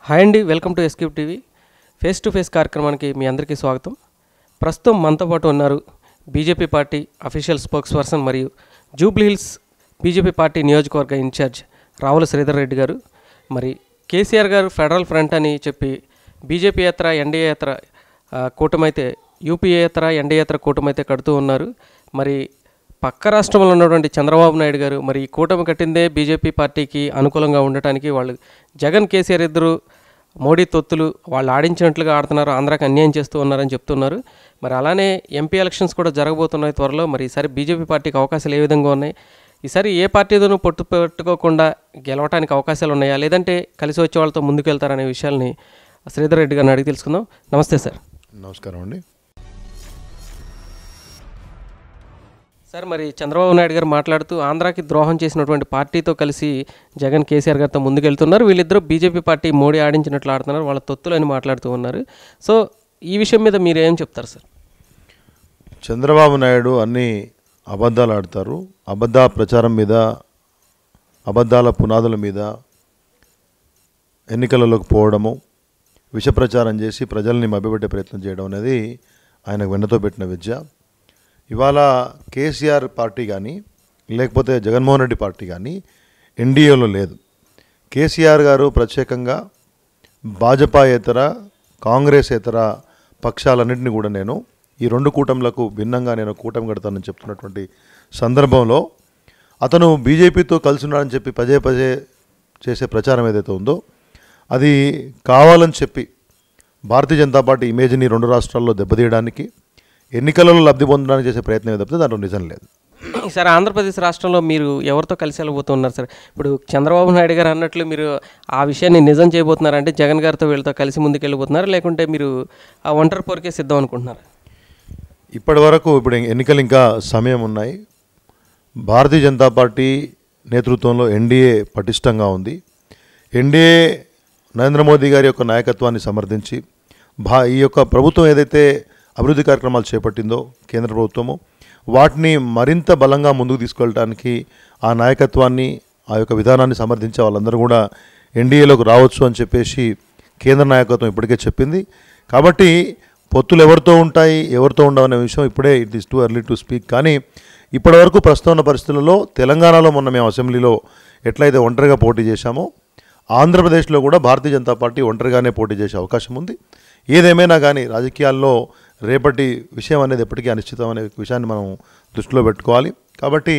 Hi అండి, welcome to S Cube TV. Face to face కార్యక్రమానికి మీ అందరికీ స్వాగతం. ప్రస్తుతం మనతో పాటు ఉన్నారు BJP party official spokes person మరియు జూబ్లీహిల్స్ బీజేపీ పార్టీ నియోజకవర్గ ఇన్ఛార్జ్ రావుల శ్రీధర్ రెడ్డి గారు. మరి కేసీఆర్ గారు ఫెడరల్ ఫ్రంట్ అని చెప్పి బీజేపీ యాత్ర ఎన్డీఏ యాత్ర కూటమైతే యూపీఏ యాత్ర ఎన్డీఏ యాత్ర కూటమైతే కడుతూ ఉన్నారు. మరి పక్క రాష్ట్రంలో ఉన్నటువంటి చంద్రబాబు నాయుడు గారు మరి ఈ కూటమి కట్టిందే బీజేపీ పార్టీకి అనుకూలంగా ఉండటానికి వాళ్ళు జగన్ కేసీఆర్ ఇద్దరు మోడీ తొత్తులు వాళ్ళు ఆడించినట్లుగా ఆడుతున్నారు, ఆంధ్రాకి అన్యాయం చేస్తూ ఉన్నారని చెప్తున్నారు. మరి అలానే ఎంపీ ఎలక్షన్స్ కూడా జరగబోతున్నాయి త్వరలో. మరి ఈసారి బీజేపీ పార్టీకి అవకాశాలు ఏ విధంగా ఉన్నాయి, ఈసారి ఏ పార్టీతోనూ పొట్టు పెట్టుకోకుండా గెలవడానికి అవకాశాలు ఉన్నాయా, లేదంటే కలిసి వచ్చే వాళ్ళతో ముందుకెళ్తారనే విషయాల్ని శ్రీధర్ రెడ్డి గారిని అడిగి తెలుసుకుందాం. నమస్తే సార్. నమస్కారం అండి. సార్, మరి చంద్రబాబు నాయుడు గారు మాట్లాడుతూ ఆంధ్రాకి ద్రోహం చేసినటువంటి పార్టీతో కలిసి జగన్ కేసీఆర్ గారితో ముందుకెళ్తున్నారు, వీళ్ళిద్దరూ బీజేపీ పార్టీ మోడీ ఆడించినట్లు ఆడుతున్నారు, వాళ్ళ తొత్తులు అని మాట్లాడుతూ ఉన్నారు. సో ఈ విషయం మీద మీరు ఏం చెప్తారు సార్? చంద్రబాబు నాయుడు అన్ని అబద్ధాలు ఆడతారు. అబద్ధ ప్రచారం మీద, అబద్ధాల పునాదుల మీద ఎన్నికలలోకి పోవడము, విష ప్రచారం చేసి ప్రజల్ని మభ్యపెట్టే ప్రయత్నం చేయడం అనేది ఆయనకు వెన్నతో పెట్టిన విద్య. ఇవాళ కేసీఆర్ పార్టీ కానీ లేకపోతే జగన్మోహన్ రెడ్డి పార్టీ కానీ ఎన్డీఏలో లేదు. కేసీఆర్ గారు ప్రత్యేకంగా భాజపాయేతర కాంగ్రెసేతర పక్షాలన్నింటినీ కూడా నేను ఈ రెండు కూటములకు భిన్నంగా నేను కూటమి కడతానని చెప్తున్నటువంటి సందర్భంలో అతను బీజేపీతో కలిసి ఉన్నాడని చెప్పి పదే పదే చేసే ప్రచారం ఏదైతే ఉందో అది కావాలని చెప్పి భారతీయ జనతా పార్టీ ఇమేజ్ని రెండు రాష్ట్రాల్లో దెబ్బతీయడానికి, ఎన్నికలలో లబ్ధి పొందడానికి చేసే ప్రయత్నం తప్పితే దాంట్లో నిజం లేదు. సార్, ఆంధ్రప్రదేశ్ రాష్ట్రంలో మీరు ఎవరితో కలిసి వెళ్ళబోతున్నారు సార్? ఇప్పుడు చంద్రబాబు నాయుడు గారు అన్నట్లు మీరు ఆ విషయాన్ని నిజం చేయబోతున్నారంటే జగన్ గారితో వీళ్ళతో కలిసి ముందుకు వెళ్ళిపోతున్నారు, లేకుంటే మీరు ఆ ఒంటరి పోరుకే సిద్ధం అనుకుంటున్నారు? ఇప్పటి వరకు ఇప్పుడు ఎన్నికలు ఇంకా సమయం ఉన్నాయి. భారతీయ జనతా పార్టీ నేతృత్వంలో ఎన్డీఏ పటిష్టంగా ఉంది. ఎన్డీఏ నరేంద్ర మోదీ గారి యొక్క నాయకత్వాన్ని సమర్థించి ఈ యొక్క ప్రభుత్వం ఏదైతే అభివృద్ధి కార్యక్రమాలు చేపట్టిందో కేంద్ర ప్రభుత్వము, వాటిని మరింత బలంగా ముందుకు తీసుకెళ్ళడానికి ఆ నాయకత్వాన్ని, ఆ యొక్క విధానాన్ని సమర్థించే వాళ్ళందరూ కూడా ఎన్డీఏలోకి రావచ్చు అని చెప్పేసి కేంద్ర నాయకత్వం ఇప్పటికే చెప్పింది. కాబట్టి పొత్తులు ఎవరితో ఉంటాయి, ఎవరితో ఉండవనే విషయం ఇప్పుడే it is too early to speak. కానీ ఇప్పటివరకు ప్రస్తుతం ఉన్న పరిస్థితులలో తెలంగాణలో మొన్న మేము అసెంబ్లీలో ఎట్లయితే ఒంటరిగా పోటీ చేశామో ఆంధ్రప్రదేశ్లో కూడా భారతీయ జనతా పార్టీ ఒంటరిగానే పోటీ చేసే అవకాశం ఉంది. ఏదేమైనా కానీ రాజకీయాల్లో రేపటి విషయం అనేది ఎప్పటికీ అనిశ్చితం అనే విషయాన్ని మనం దృష్టిలో పెట్టుకోవాలి. కాబట్టి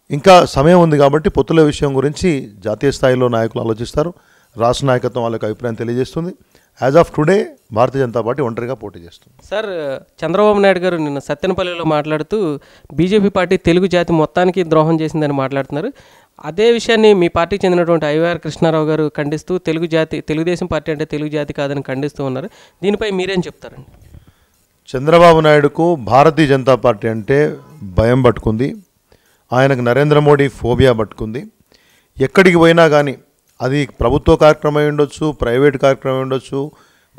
ఇంకా సమయం ఉంది. కాబట్టి పొత్తుల విషయం గురించి జాతీయ స్థాయిలో నాయకులు ఆలోచిస్తారు, రాష్ట్ర నాయకత్వం వాళ్ళకి అభిప్రాయం తెలియజేస్తుంది. As of today Bharatiya Janata party ఒంటరిగా పోటీ చేస్తుంది. సార్, చంద్రబాబు నాయుడు గారు నిన్న సత్తెనపల్లిలో మాట్లాడుతూ బీజేపీ పార్టీ తెలుగు జాతి మొత్తానికి ద్రోహం చేసిందని మాట్లాడుతున్నారు. అదే విషయాన్ని మీ పార్టీకి చెందినటువంటి ఐవైఆర్ కృష్ణారావు గారు ఖండిస్తూ తెలుగుదేశం పార్టీ అంటే తెలుగు జాతి కాదని ఖండిస్తూ ఉన్నారు. దీనిపై మీరేం చెప్తారండి? చంద్రబాబు నాయుడుకు భారతీయ జనతా పార్టీ అంటే భయం పట్టుకుంది. ఆయనకు నరేంద్ర మోడీ ఫోబియా పట్టుకుంది. ఎక్కడికి పోయినా కానీ అది ప్రభుత్వ కార్యక్రమం అయి ఉండొచ్చు, ప్రైవేట్ కార్యక్రమం అయి ఉండొచ్చు,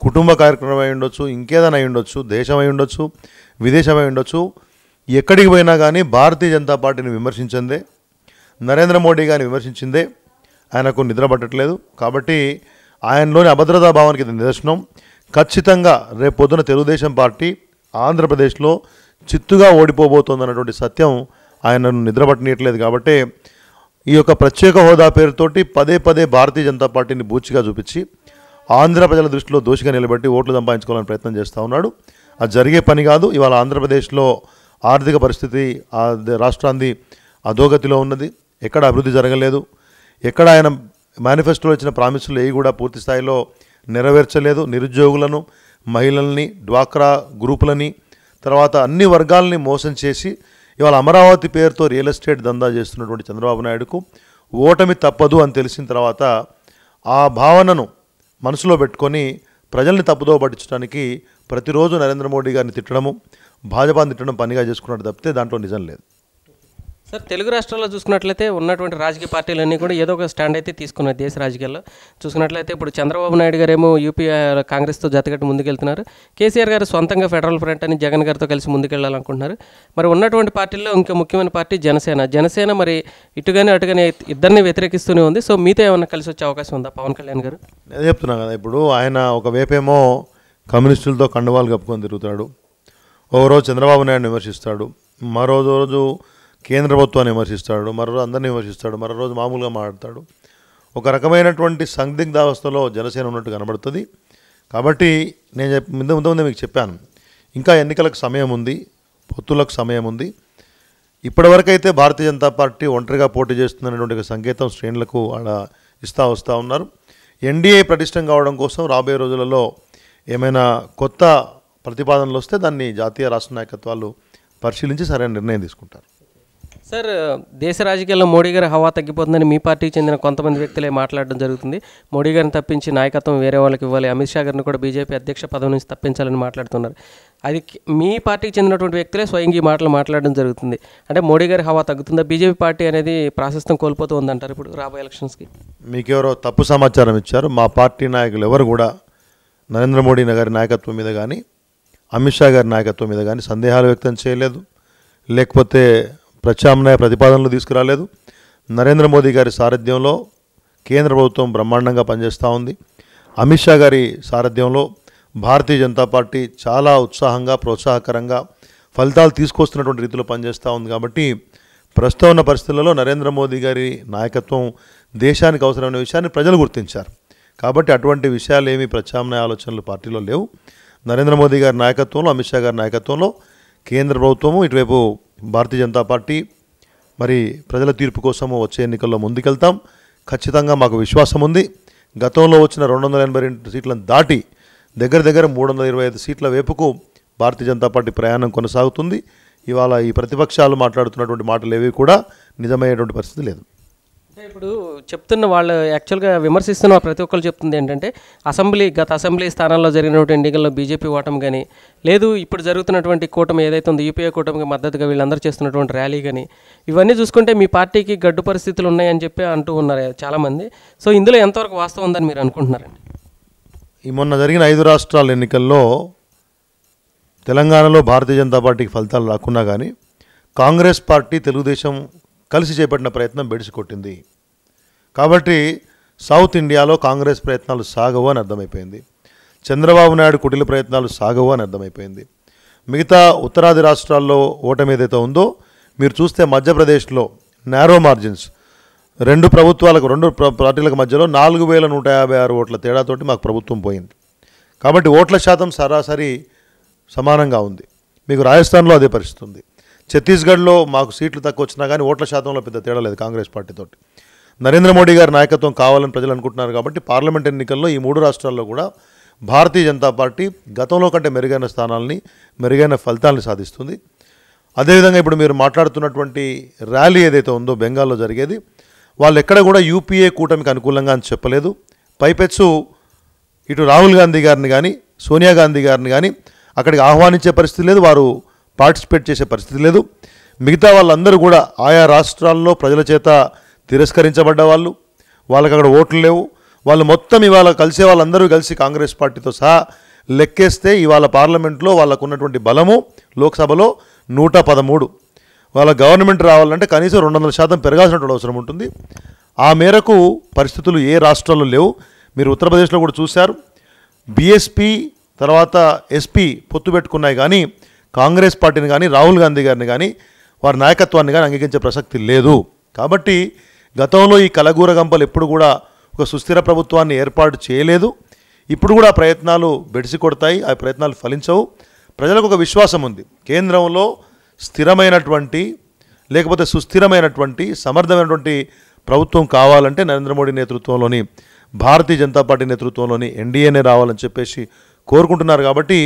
కుటుంబ కార్యక్రమం అయి ఉండొచ్చు, ఇంకేదైనా అయి ఉండొచ్చు, దేశమై ఉండొచ్చు, విదేశమై ఉండొచ్చు, ఎక్కడికి పోయినా కానీ భారతీయ జనతా పార్టీని విమర్శించిందే, నరేంద్ర మోడీ గారిని విమర్శించిందే ఆయనకు నిద్ర పట్టట్లేదు. కాబట్టి ఆయనలోని అభద్రతా భావానికి ఇది నిదర్శనం. ఖచ్చితంగా రేపు పొద్దున తెలుగుదేశం పార్టీ ఆంధ్రప్రదేశ్లో చిత్తుగా ఓడిపోబోతోందన్నటువంటి సత్యం ఆయనను నిద్రపట్టనీయట్లేదు. కాబట్టి ఈ యొక్క ప్రత్యేక హోదా పేరుతోటి పదే పదే భారతీయ జనతా పార్టీని బూచిగా చూపించి ఆంధ్ర ప్రజల దృష్టిలో దోషిగా నిలబెట్టి ఓట్లు సంపాదించుకోవాలని ప్రయత్నం చేస్తూ ఉన్నాడు. అది జరిగే పని కాదు. ఇవాళ ఆంధ్రప్రదేశ్లో ఆర్థిక పరిస్థితి రాష్ట్రాన్ని అధోగతిలో ఉన్నది. ఎక్కడ అభివృద్ధి జరగలేదు. ఎక్కడ ఆయన మేనిఫెస్టోలో ఇచ్చిన ప్రామిసులు ఏవి కూడా పూర్తి స్థాయిలో నెరవేర్చలేదు. నిరుద్యోగులను, మహిళల్ని, డ్వాక్రా గ్రూపులని, తర్వాత అన్ని వర్గాలని మోసం చేసి ఇవాళ అమరావతి పేరుతో రియల్ ఎస్టేట్ దందా చేస్తున్నటువంటి చంద్రబాబు నాయుడుకు ఓటమి తప్పదు అని తెలిసిన తర్వాత ఆ భావనను మనసులో పెట్టుకొని ప్రజల్ని తప్పుదో పట్టించడానికి ప్రతిరోజు నరేంద్ర మోడీ గారిని తిట్టడము, భాజపాని తిట్టడం పనిగా చేసుకున్నట్టు తప్పితే దాంట్లో నిజం లేదు. సార్, తెలుగు రాష్ట్రాల్లో చూసుకున్నట్లయితే ఉన్నటువంటి రాజకీయ పార్టీలన్నీ కూడా ఏదో ఒక స్టాండ్ అయితే తీసుకున్నారు దేశ రాజకీయాల్లో. చూసుకున్నట్లయితే ఇప్పుడు చంద్రబాబు నాయుడు గారేమో యూపీ కాంగ్రెస్తో జతగట్టి ముందుకెళ్తున్నారు. కేసీఆర్ గారు సొంతంగా ఫెడరల్ ఫ్రంట్ అని జగన్ గారితో కలిసి ముందుకెళ్లాలనుకుంటున్నారు. మరి ఉన్నటువంటి పార్టీల్లో ఇంకా ముఖ్యమైన పార్టీ జనసేన మరి ఇటుగానే అటుగానే ఇద్దరిని వ్యతిరేకిస్తూనే ఉంది. సో మీతో ఏమన్నా కలిసి వచ్చే అవకాశం ఉందా పవన్ కళ్యాణ్ గారు? నేను చెప్తున్నా కదా, ఇప్పుడు ఆయన ఒకవైపేమో కమ్యూనిస్టులతో కండువాలు కప్పుకొని తిరుగుతాడు, ఓ రోజు చంద్రబాబు నాయుడు విమర్శిస్తాడు, మరో రోజు కేంద్ర ప్రభుత్వాన్ని విమర్శిస్తాడు, మరో రోజు అందరిని విమర్శిస్తాడు, మరో రోజు మామూలుగా మాట్లాడతాడు. ఒక రకమైనటువంటి సందిగ్ధావస్థలో జనసేన ఉన్నట్టు కనబడుతుంది. కాబట్టి నేను ముందు మీకు చెప్పాను, ఇంకా ఎన్నికలకు సమయం ఉంది, పొత్తులకు సమయం ఉంది. ఇప్పటివరకైతే భారతీయ జనతా పార్టీ ఒంటరిగా పోటీ చేస్తుందనేటువంటి సంకేతం శ్రేణులకు ఆడ వస్తూ ఉన్నారు. ఎన్డీఏ పటిష్టం కావడం కోసం రాబోయే రోజులలో ఏమైనా కొత్త ప్రతిపాదనలు వస్తే దాన్ని జాతీయ రాష్ట్ర నాయకత్వాలు పరిశీలించి సరైన నిర్ణయం తీసుకుంటారు. సార్, దేశ రాజకీయాల్లో మోడీ గారి హవా తగ్గిపోతుందని మీ పార్టీకి చెందిన కొంతమంది వ్యక్తులే మాట్లాడడం జరుగుతుంది. మోడీ గారిని తప్పించి నాయకత్వం వేరే వాళ్ళకి ఇవ్వాలి, అమిత్ షా గారిని కూడా బీజేపీ అధ్యక్ష పదవి నుంచి తప్పించాలని మాట్లాడుతున్నారు. అది మీ పార్టీకి చెందినటువంటి వ్యక్తులే స్వయంగా ఈ మాటలు మాట్లాడడం జరుగుతుంది. అంటే మోడీ గారి హవా తగ్గుతుందా? బీజేపీ పార్టీ అనేది ప్రాశస్త్యం కోల్పోతూ ఉందంటారు ఇప్పుడు రాబోయే ఎలక్షన్స్కి. మీకెవరో తప్పు సమాచారం ఇచ్చారు. మా పార్టీ నాయకులు ఎవరు కూడా నరేంద్ర మోడీ గారి నాయకత్వం మీద కానీ అమిత్ షా గారి నాయకత్వం మీద కానీ సందేహాలు వ్యక్తం చేయలేదు, లేకపోతే ప్రత్యామ్నాయ ప్రతిపాదనలు తీసుకురాలేదు. నరేంద్ర మోదీ గారి సారథ్యంలో కేంద్ర ప్రభుత్వం బ్రహ్మాండంగా పనిచేస్తూ ఉంది. అమిత్ షా గారి సారథ్యంలో భారతీయ జనతా పార్టీ చాలా ఉత్సాహంగా ప్రోత్సాహకరంగా ఫలితాలు తీసుకొస్తున్నటువంటి రీతిలో పనిచేస్తూ ఉంది. కాబట్టి ప్రస్తుతం ఉన్న పరిస్థితులలో నరేంద్ర మోదీ గారి నాయకత్వం దేశానికి అవసరమైన విషయాన్ని ప్రజలు గుర్తించారు. కాబట్టి అటువంటి విషయాలు ఏమీ ప్రత్యామ్నాయ ఆలోచనలు పార్టీలో లేవు. నరేంద్ర మోదీ గారి నాయకత్వంలో, అమిత్ షా గారి నాయకత్వంలో కేంద్ర ప్రభుత్వము, ఇటువైపు భారతీయ జనతా పార్టీ మరి ప్రజల తీర్పు కోసము వచ్చే ఎన్నికల్లో ముందుకెళ్తాం. ఖచ్చితంగా మాకు విశ్వాసం ఉంది. గతంలో వచ్చిన 282 సీట్లను దాటి దగ్గర 325 సీట్ల వైపుకు భారతీయ జనతా పార్టీ ప్రయాణం కొనసాగుతుంది. ఇవాళ ఈ ప్రతిపక్షాలు మాట్లాడుతున్నటువంటి మాటలు ఏవి కూడా నిజమయ్యేటువంటి పరిస్థితి లేదు. ఇప్పుడు చెప్తున్న వాళ్ళు యాక్చువల్గా విమర్శిస్తున్న ప్రతి ఒక్కరు చెప్తుంది ఏంటంటే గత అసెంబ్లీ స్థానాల్లో జరిగినటువంటి ఎన్నికల్లో బీజేపీ ఓటమి కానీ లేదు, ఇప్పుడు జరుగుతున్నటువంటి కూటమి ఏదైతే ఉందో యూపీఏ కూటమికి మద్దతుగా వీళ్ళందరూ చేస్తున్నటువంటి ర్యాలీ కానీ ఇవన్నీ చూసుకుంటే మీ పార్టీకి గడ్డు పరిస్థితులు ఉన్నాయని చెప్పి అంటూ ఉన్నారు చాలామంది. సో ఇందులో ఎంతవరకు వాస్తవం ఉందని మీరు అనుకుంటున్నారండి? ఈ మొన్న జరిగిన 5 రాష్ట్రాల ఎన్నికల్లో తెలంగాణలో భారతీయ జనతా పార్టీకి ఫలితాలు రాకున్నా కానీ కాంగ్రెస్ పార్టీ, తెలుగుదేశం కలిసి చేపట్టిన ప్రయత్నం బెడిసి కొట్టింది. కాబట్టి సౌత్ ఇండియాలో కాంగ్రెస్ ప్రయత్నాలు సాగవు అని అర్థమైపోయింది. చంద్రబాబు నాయుడు కుటిల ప్రయత్నాలు సాగవు అని అర్థమైపోయింది. మిగతా ఉత్తరాది రాష్ట్రాల్లో ఓటమి ఏదైతే ఉందో మీరు చూస్తే మధ్యప్రదేశ్లో నారో మార్జిన్స్, రెండు పార్టీలకు మధ్యలో 4156 ఓట్ల తేడాతోటి మాకు ప్రభుత్వం పోయింది. కాబట్టి ఓట్ల శాతం సరాసరి సమానంగా ఉంది. మీకు రాజస్థాన్లో అదే పరిస్థితి ఉంది. ఛత్తీస్గఢ్లో మాకు సీట్లు తక్కువ వచ్చినా కానీ ఓట్ల శాతంలో పెద్ద తేడా లేదు కాంగ్రెస్ పార్టీతోటి. నరేంద్ర మోడీ గారి నాయకత్వం కావాలని ప్రజలు అనుకుంటున్నారు. కాబట్టి పార్లమెంట్ ఎన్నికల్లో ఈ 3 రాష్ట్రాల్లో కూడా భారతీయ జనతా పార్టీ గతంలో కంటే మెరుగైన స్థానాలని, మెరుగైన ఫలితాలను సాధిస్తుంది. అదేవిధంగా ఇప్పుడు మీరు మాట్లాడుతున్నటువంటి ర్యాలీ ఏదైతే ఉందో బెంగాల్లో జరిగేది, వాళ్ళు ఎక్కడ కూడా యూపీఏ కూటమికి అనుకూలంగా అని చెప్పలేదు. పైపెచ్చు ఇటు రాహుల్ గాంధీ గారిని కానీ సోనియా గాంధీ గారిని కానీ అక్కడికి ఆహ్వానించే పరిస్థితి లేదు, వారు పార్టిసిపేట్ చేసే పరిస్థితి లేదు. మిగతా వాళ్ళందరూ కూడా ఆయా రాష్ట్రాల్లో ప్రజల చేత తిరస్కరించబడ్డ వాళ్ళు, వాళ్ళకి అక్కడ ఓట్లు లేవు. వాళ్ళు మొత్తం ఇవాళ కలిసే వాళ్ళందరూ కలిసి కాంగ్రెస్ పార్టీతో సహా లెక్కేస్తే ఇవాళ పార్లమెంట్లో వాళ్ళకు ఉన్నటువంటి బలము లోక్సభలో 113. వాళ్ళ గవర్నమెంట్ రావాలంటే కనీసం 200% పెరగాల్సినటువంటి అవసరం ఉంటుంది. ఆ మేరకు పరిస్థితులు ఏ రాష్ట్రాల్లో లేవు. మీరు ఉత్తరప్రదేశ్లో కూడా చూశారు. బీఎస్పీ తర్వాత ఎస్పీ పొత్తు పెట్టుకున్నాయి కానీ కాంగ్రెస్ పార్టీని కానీ రాహుల్ గాంధీ గారిని కానీ వారి నాయకత్వాన్ని కానీ అంగీకరించే ప్రసక్తి లేదు. కాబట్టి గతంలో ఈ కలగూర గంపలు ఎప్పుడు కూడా ఒక సుస్థిర ప్రభుత్వాన్ని ఏర్పాటు చేయలేదు. ఇప్పుడు కూడా ప్రయత్నాలు బెడిసి కొడతాయి, ఆ ప్రయత్నాలు ఫలించవు. ప్రజలకు ఒక విశ్వాసం ఉంది, కేంద్రంలో స్థిరమైనటువంటి లేకపోతే సుస్థిరమైనటువంటి సమర్థమైనటువంటి ప్రభుత్వం కావాలంటే నరేంద్ర మోడీ నేతృత్వంలోని భారతీయ జనతా పార్టీ నేతృత్వంలోని ఎన్డీఏనే రావాలని చెప్పేసి కోరుకుంటున్నారు. కాబట్టి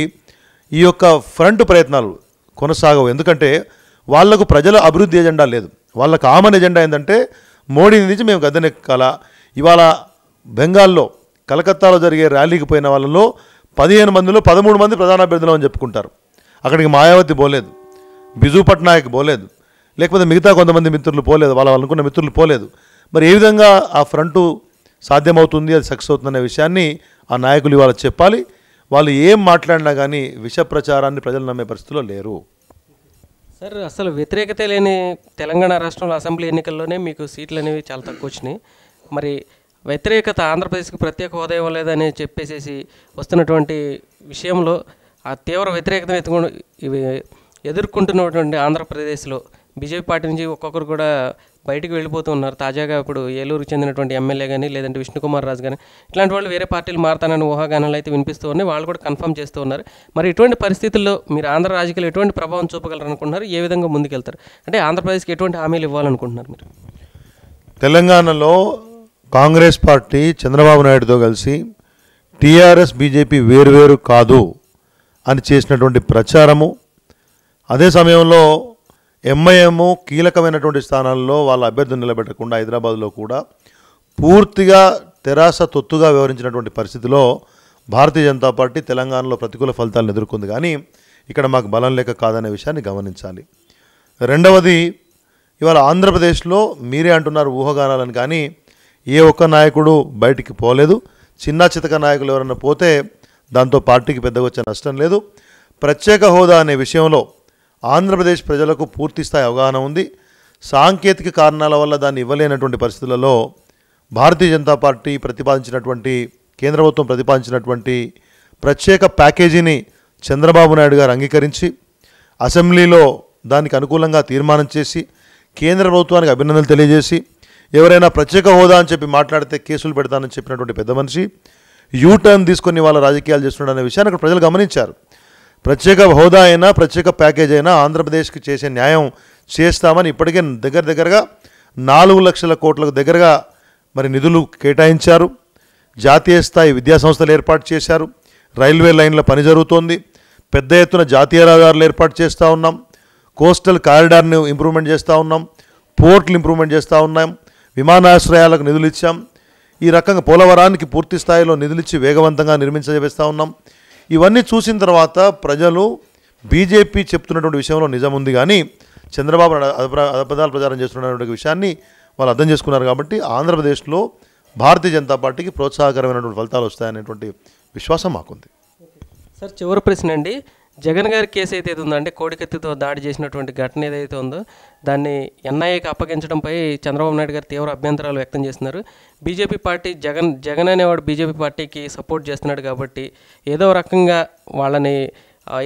ఈ యొక్క ఫ్రంట్ ప్రయత్నాలు కొనసాగవు. ఎందుకంటే వాళ్లకు ప్రజల అభివృద్ధి ఎజెండా లేదు. వాళ్ళ కామన్ ఎజెండా ఏంటంటే మోడీని నుంచి మేము గద్దెనెక్కాలా. ఇవాళ బెంగాల్లో కలకత్తాలో జరిగే ర్యాలీకి పోయిన వాళ్ళలో 15 మందిలో 13 మంది ప్రధాన అభ్యర్థులు అని చెప్పుకుంటారు. అక్కడికి మాయావతి పోలేదు, బిజు పట్నాయక్ పోలేదు, లేకపోతే మిగతా కొంతమంది మిత్రులు పోలేదు, వాళ్ళు అనుకున్న మిత్రులు పోలేదు. మరి ఏ విధంగా ఆ ఫ్రంటు సాధ్యమవుతుంది, అది సక్సెస్ అవుతుందనే విషయాన్ని ఆ నాయకులు ఇవాళ చెప్పాలి. వాళ్ళు ఏం మాట్లాడినా కానీ విష ప్రచారాన్ని ప్రజలు నమ్మే పరిస్థితిలో లేరు. సార్, అసలు వ్యతిరేకత లేని తెలంగాణ రాష్ట్రంలో అసెంబ్లీ ఎన్నికల్లోనే మీకు సీట్లు అనేవి చాలా తక్కువ వచ్చినాయి. మరి వ్యతిరేకత ఆంధ్రప్రదేశ్కి ప్రత్యేక హోదా ఇవ్వలేదని చెప్పేసి వస్తున్నటువంటి విషయంలో ఆ తీవ్ర వ్యతిరేకతను ఎదుర్కొంటున్నటువంటి ఆంధ్రప్రదేశ్లో బీజేపీ పార్టీ నుంచి ఒక్కొక్కరు కూడా బయటికి వెళ్ళిపోతూ ఉన్నారు. తాజాగా ఇప్పుడు ఏలూరుకు చెందినటువంటి ఎమ్మెల్యే కానీ, లేదంటే విష్ణుకుమార్ రాజు కానీ, ఇట్లాంటి వాళ్ళు వేరే పార్టీలు మారుతానని ఊహాగానాలు అయితే వినిపిస్తూ ఉన్నాయి. వాళ్ళు కూడా కన్ఫర్మ్ చేస్తూ ఉన్నారు. మరి ఇటువంటి పరిస్థితుల్లో మీరు ఆంధ్ర రాజకీయాలు ఎటువంటి ప్రభావం చూపగలరు అనుకుంటున్నారు? ఏ విధంగా ముందుకెళ్తారు? అంటే ఆంధ్రప్రదేశ్కి ఎటువంటి హామీలు ఇవ్వాలనుకుంటున్నారు మీరు? తెలంగాణలో కాంగ్రెస్ పార్టీ చంద్రబాబు నాయుడుతో కలిసి టీఆర్ఎస్ బీజేపీ వేరువేరు కాదు అని చేసినటువంటి ప్రచారము, అదే సమయంలో ఎంఐఎం కీలకమైనటువంటి స్థానాల్లో వాళ్ళ అభ్యర్థులు నిలబెట్టకుండా హైదరాబాద్లో కూడా పూర్తిగా తెరాస తొత్తుగా వ్యవహరించినటువంటి పరిస్థితిలో భారతీయ జనతా పార్టీ తెలంగాణలో ప్రతికూల ఫలితాలను ఎదుర్కొంది. కానీ ఇక్కడ మాకు బలం లేక కాదనే విషయాన్ని గమనించాలి. రెండవది, ఇవాళ ఆంధ్రప్రదేశ్లో మీరే అంటున్నారు ఊహాగానాలని, కానీ ఏ ఒక్క నాయకుడు బయటికి పోలేదు. చిన్న చితక నాయకులు ఎవరైనా పోతే దాంతో పార్టీకి పెద్దగా వచ్చే నష్టం లేదు. ప్రత్యేక హోదా అనే విషయంలో ఆంధ్రప్రదేశ్ ప్రజలకు పూర్తి స్థాయి అవగాహన ఉంది. సాంకేతిక కారణాల వల్ల దాన్ని ఇవ్వలేనటువంటి పరిస్థితులలో భారతీయ జనతా పార్టీ ప్రతిపాదించినటువంటి, కేంద్ర ప్రభుత్వం ప్రతిపాదించినటువంటి ప్రత్యేక ప్యాకేజీని చంద్రబాబు నాయుడు గారు అంగీకరించి అసెంబ్లీలో దానికి అనుకూలంగా తీర్మానం చేసి కేంద్ర ప్రభుత్వానికి అభినందనలు తెలియజేసి, ఎవరైనా ప్రత్యేక హోదా అని చెప్పి మాట్లాడితే కేసులు పెడతానని చెప్పినటువంటి పెద్ద మనిషి యూటర్న్ తీసుకొని వాళ్ళ రాజకీయాలు చేస్తున్నాడు అనే విషయాన్ని అక్కడ ప్రజలు గమనించారు. ప్రత్యేక హోదా అయినా ప్రత్యేక ప్యాకేజ్ అయినా ఆంధ్రప్రదేశ్కి చేసే న్యాయం చేస్తామని ఇప్పటికే దగ్గరగా 4 లక్షల కోట్లకు దగ్గరగా మరి నిధులు కేటాయించారు. జాతీయ స్థాయి విద్యా సంస్థలు ఏర్పాటు చేశారు. రైల్వే లైన్ల పని జరుగుతోంది. పెద్ద ఎత్తున జాతీయ రహదారులు ఏర్పాటు చేస్తూ ఉన్నాం. కోస్టల్ కారిడార్ని ఇంప్రూవ్మెంట్ చేస్తూ ఉన్నాం. పోర్ట్లు ఇంప్రూవ్మెంట్ చేస్తూ ఉన్నాం. విమానాశ్రయాలకు నిధులు ఇచ్చాం. ఈ రకంగా పోలవరానికి పూర్తి స్థాయిలో నిధులిచ్చి వేగవంతంగా నిర్మించజేస్తూ ఉన్నాం. ఇవన్నీ చూసిన తర్వాత ప్రజలు బీజేపీ చెప్తున్నటువంటి విషయంలో నిజం ఉంది, కానీ చంద్రబాబు అబద్ధాలు ప్రచారం చేస్తున్నటువంటి విషయాన్ని వాళ్ళు అర్థం చేసుకున్నారు. కాబట్టి ఆంధ్రప్రదేశ్లో భారతీయ జనతా పార్టీకి ప్రోత్సాహకరమైనటువంటి ఫలితాలు వస్తాయనేటువంటి విశ్వాసం మాకుంది. సార్, చివరి ప్రశ్న అండి. జగన్ గారి కేసు అయితే ఉందో, అంటే కోడికత్తితో దాడి చేసినటువంటి ఘటన ఏదైతే ఉందో దాన్ని ఎన్ఐఏకి అప్పగించడంపై చంద్రబాబు నాయుడు గారు తీవ్ర అభ్యంతరాలు వ్యక్తం చేస్తున్నారు. బీజేపీ పార్టీ జగన్ అనేవాడు బీజేపీ పార్టీకి సపోర్ట్ చేస్తున్నాడు కాబట్టి ఏదో రకంగా వాళ్ళని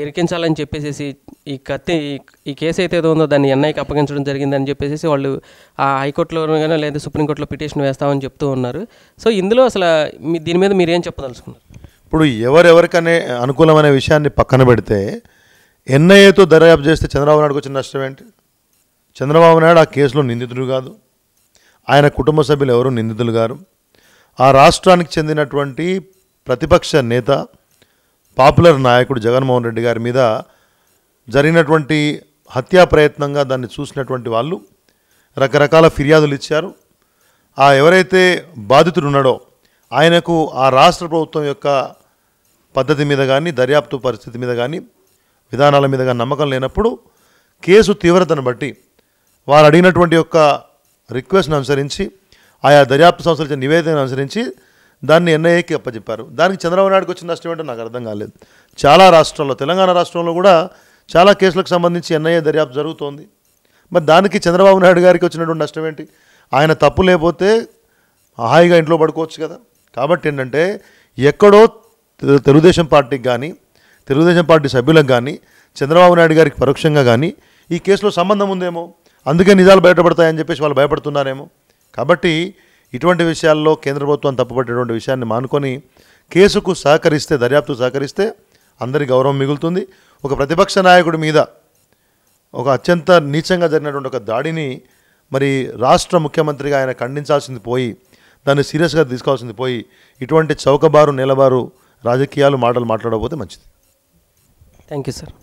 ఇరికించాలని చెప్పేసి ఈ కేసు అయితే ఏదో ఉందో దాన్ని ఎన్ఐఏకి అప్పగించడం జరిగిందని చెప్పేసి వాళ్ళు ఆ హైకోర్టులో కానీ లేదా సుప్రీంకోర్టులో పిటిషన్ వేస్తామని చెప్తూ ఉన్నారు. సో ఇందులో అసలు దీని మీద మీరు ఏం చెప్పదలుచుకున్నారు? ఇప్పుడు ఎవరెవరికనే అనుకూలమైన విషయాన్ని పక్కన పెడితే ఎన్ఐఏతో దర్యాప్తు చేస్తే చంద్రబాబు నాయుడుకు వచ్చిన నష్టం ఏంటి? చంద్రబాబు నాయుడు ఆ కేసులో నిందితుడు కాదు. ఆయన కుటుంబ సభ్యులు ఎవరు నిందితులు గారు. ఆ రాష్ట్రానికి చెందినటువంటి ప్రతిపక్ష నేత, పాపులర్ నాయకుడు జగన్మోహన్ రెడ్డి గారి మీద జరిగినటువంటి హత్యా ప్రయత్నంగా దాన్ని చూసినటువంటి వాళ్ళు రకరకాల ఫిర్యాదులు ఇచ్చారు. ఆ ఎవరైతే బాధితుడు ఉన్నాడో ఆయనకు ఆ రాష్ట్ర ప్రభుత్వం యొక్క పద్ధతి మీద కానీ, దర్యాప్తు పరిస్థితి మీద కానీ, విధానాల మీద కానీ నమ్మకం లేనప్పుడు కేసు తీవ్రతను బట్టి వారు అడిగినటువంటి యొక్క రిక్వెస్ట్ను అనుసరించి, ఆయా దర్యాప్తు సంస్థల ఇచ్చిన నివేదికను అనుసరించి దాన్ని ఎన్ఐఏకి అప్పచెప్పారు. దానికి చంద్రబాబు నాయుడుకి వచ్చిన నష్టం ఏంటో నాకు అర్థం కాలేదు. చాలా రాష్ట్రాల్లో, తెలంగాణ రాష్ట్రంలో కూడా చాలా కేసులకు సంబంధించి ఎన్ఐఏ దర్యాప్తు జరుగుతోంది. మరి దానికి చంద్రబాబు నాయుడు గారికి వచ్చినటువంటి నష్టం ఏంటి? ఆయన తప్పు లేకపోతే హాయిగా ఇంట్లో పడుకోవచ్చు కదా. కాబట్టి ఏంటంటే ఎక్కడో తెలుగుదేశం పార్టీకి కానీ, తెలుగుదేశం పార్టీ సభ్యులకు కానీ, చంద్రబాబు నాయుడు గారికి పరోక్షంగా కానీ ఈ కేసులో సంబంధం ఉందేమో, అందుకే నిజాలు బయటపడతాయని చెప్పేసి వాళ్ళు భయపడుతున్నారేమో. కాబట్టి ఇటువంటి విషయాల్లో కేంద్ర ప్రభుత్వం తప్పుపట్టేటువంటి విషయాన్ని మానుకొని కేసుకు సహకరిస్తే, దర్యాప్తు సహకరిస్తే అందరి గౌరవం మిగులుతుంది. ఒక ప్రతిపక్ష నాయకుడి మీద ఒక అత్యంత నీచంగా జరిగినటువంటి ఒక దాడిని మరి రాష్ట్ర ముఖ్యమంత్రిగా ఆయన ఖండించాల్సింది పోయి, దాన్ని సీరియస్గా తీసుకోవాల్సింది పోయి, ఇటువంటి చౌకబారు నెలబారు రాజకీయాలు మాటలు మాట్లాడకపోతే మంచిది. Thank you sir.